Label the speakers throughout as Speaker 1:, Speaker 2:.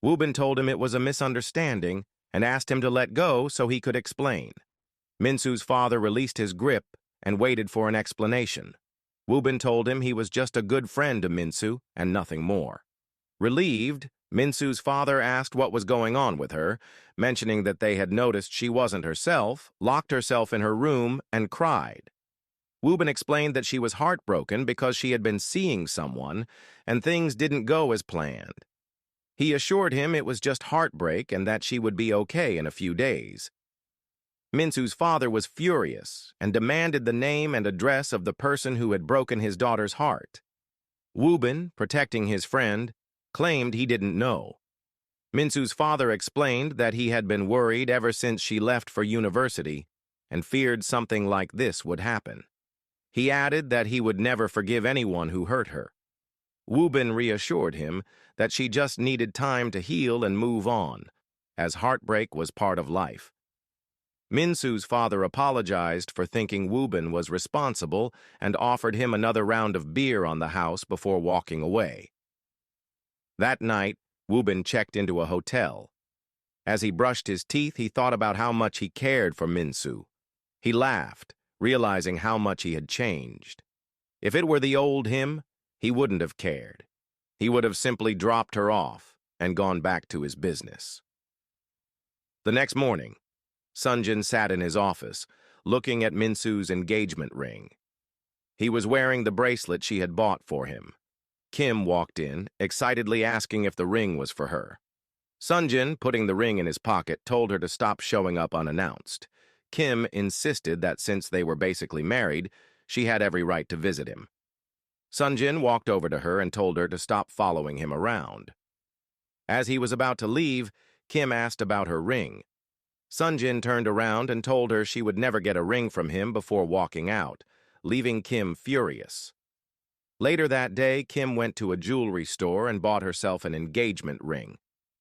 Speaker 1: Woo-bin told him it was a misunderstanding and asked him to let go so he could explain. Min-soo's father released his grip and waited for an explanation. Woo-bin told him he was just a good friend to Min-soo and nothing more. Relieved, Min-soo's father asked what was going on with her, mentioning that they had noticed she wasn't herself, locked herself in her room, and cried. Woo-bin explained that she was heartbroken because she had been seeing someone and things didn't go as planned. He assured him it was just heartbreak and that she would be okay in a few days. Min-soo's father was furious and demanded the name and address of the person who had broken his daughter's heart. Woo-bin, protecting his friend, claimed he didn't know. Min-soo's father explained that he had been worried ever since she left for university and feared something like this would happen. He added that he would never forgive anyone who hurt her. Woo-bin reassured him that she just needed time to heal and move on, as heartbreak was part of life. Min-soo's father apologized for thinking Woo-bin was responsible and offered him another round of beer on the house before walking away. That night, Woo-bin checked into a hotel. As he brushed his teeth, he thought about how much he cared for Min-soo. He laughed, realizing how much he had changed. If it were the old him, he wouldn't have cared. He would have simply dropped her off and gone back to his business. The next morning, Sunjin sat in his office, looking at Min-soo's engagement ring. He was wearing the bracelet she had bought for him. Kim walked in, excitedly asking if the ring was for her. Sunjin, putting the ring in his pocket, told her to stop showing up unannounced. Kim insisted that since they were basically married, she had every right to visit him. Sunjin walked over to her and told her to stop following him around. As he was about to leave, Kim asked about her ring. Sunjin turned around and told her she would never get a ring from him before walking out, leaving Kim furious. Later that day, Kim went to a jewelry store and bought herself an engagement ring.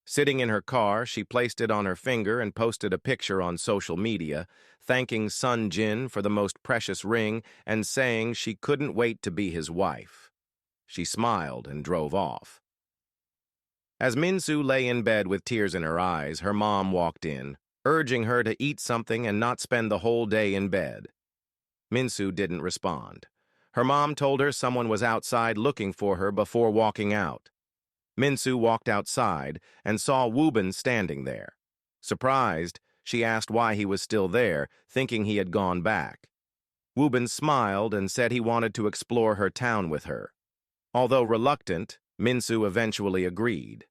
Speaker 1: Sitting in her car, she placed it on her finger and posted a picture on social media, thanking Sunjin for the most precious ring and saying she couldn't wait to be his wife. She smiled and drove off. As Min-soo lay in bed with tears in her eyes, her mom walked in, urging her to eat something and not spend the whole day in bed. Min-soo didn't respond. Her mom told her someone was outside looking for her before walking out. Min-soo walked outside and saw Woo-bin standing there. Surprised, she asked why he was still there, thinking he had gone back. Woo-bin smiled and said he wanted to explore her town with her. Although reluctant, Min-soo eventually agreed.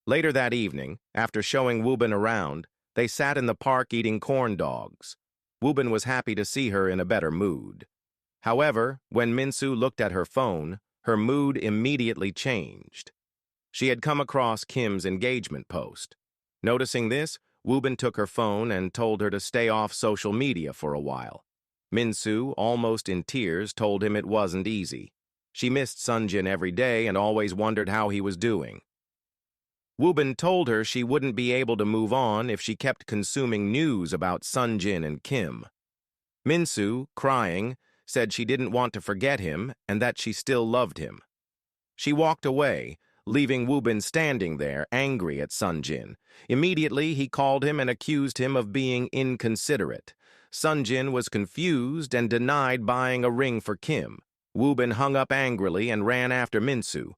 Speaker 1: Later that evening, after showing Woo-bin around, they sat in the park eating corn dogs. Woo-bin was happy to see her in a better mood. However, when Min-soo looked at her phone, her mood immediately changed. She had come across Kim's engagement post. Noticing this, Woo-bin took her phone and told her to stay off social media for a while. Min-soo, almost in tears, told him it wasn't easy. She missed Sunjin every day and always wondered how he was doing. Woo-bin told her she wouldn't be able to move on if she kept consuming news about Sunjin and Kim. Min-soo, crying, said she didn't want to forget him and that she still loved him. She walked away, leaving Woo-bin standing there, angry at Sunjin. Immediately, he called him and accused him of being inconsiderate. Sunjin was confused and denied buying a ring for Kim. Woo-bin hung up angrily and ran after Min-soo.